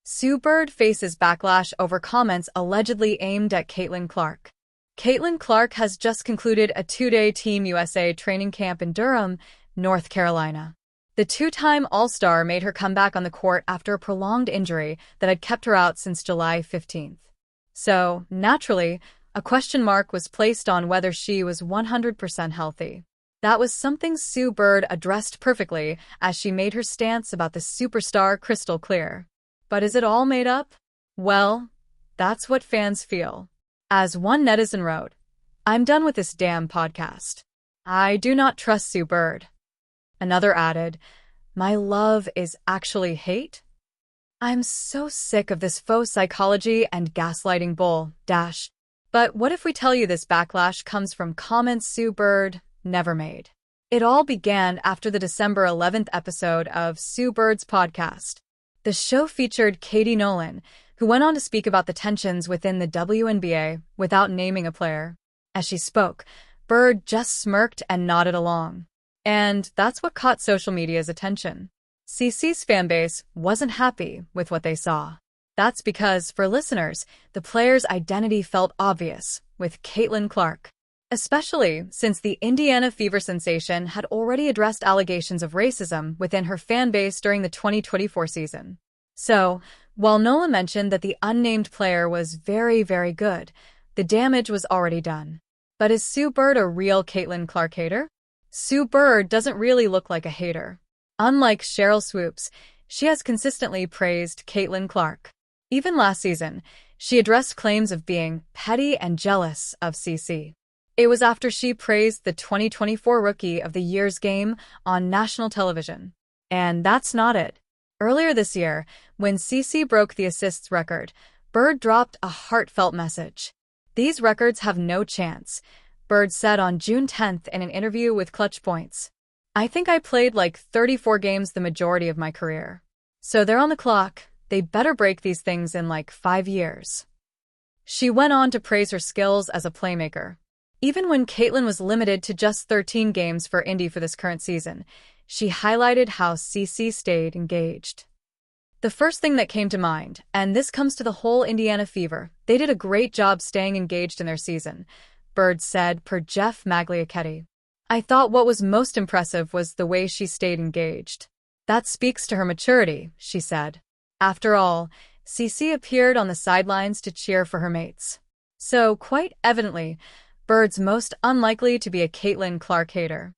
Sue Bird faces backlash over comments allegedly aimed at Caitlin Clark. Caitlin Clark has just concluded a two-day Team USA training camp in Durham, North Carolina. The two-time All-Star made her comeback on the court after a prolonged injury that had kept her out since July 15th. So, naturally, a question mark was placed on whether she was 100% healthy. That was something Sue Bird addressed perfectly as she made her stance about the superstar crystal clear. But is it all made up? Well, that's what fans feel. As one netizen wrote, "I'm done with this damn podcast. I do not trust Sue Bird." Another added, "My love is actually hate? I'm so sick of this faux psychology and gaslighting bull, dash. But what if we tell you this backlash comes from comments Sue Bird never made?" It all began after the December 11th episode of Sue Bird's podcast. The show featured Katie Nolan, who went on to speak about the tensions within the WNBA without naming a player. As she spoke, Bird just smirked and nodded along. And that's what caught social media's attention. CeCe's fanbase wasn't happy with what they saw. That's because, for listeners, the player's identity felt obvious with Caitlin Clark, especially since the Indiana Fever sensation had already addressed allegations of racism within her fanbase during the 2024 season. So, while Nola mentioned that the unnamed player was very, very good, the damage was already done. But is Sue Bird a real Caitlin Clark hater? Sue Bird doesn't really look like a hater. Unlike Sheryl Swoopes, she has consistently praised Caitlin Clark. Even last season, she addressed claims of being petty and jealous of CeCe. It was after she praised the 2024 Rookie of the Year's game on national television. And that's not it. Earlier this year, when CeCe broke the assists record, Bird dropped a heartfelt message. "These records have no chance," Bird said on June 10th in an interview with Clutch Points. "I think I played like 34 games the majority of my career. So they're on the clock. They better break these things in like 5 years." She went on to praise her skills as a playmaker. Even when Caitlin was limited to just 13 games for Indy for this current season, she highlighted how CeCe stayed engaged. "The first thing that came to mind, and this comes to the whole Indiana Fever, they did a great job staying engaged in their season," Bird said per Jeff Magliacchetti. "I thought what was most impressive was the way she stayed engaged. That speaks to her maturity," she said. After all, CeCe appeared on the sidelines to cheer for her mates. So, quite evidently, Bird's most unlikely to be a Caitlin Clark hater.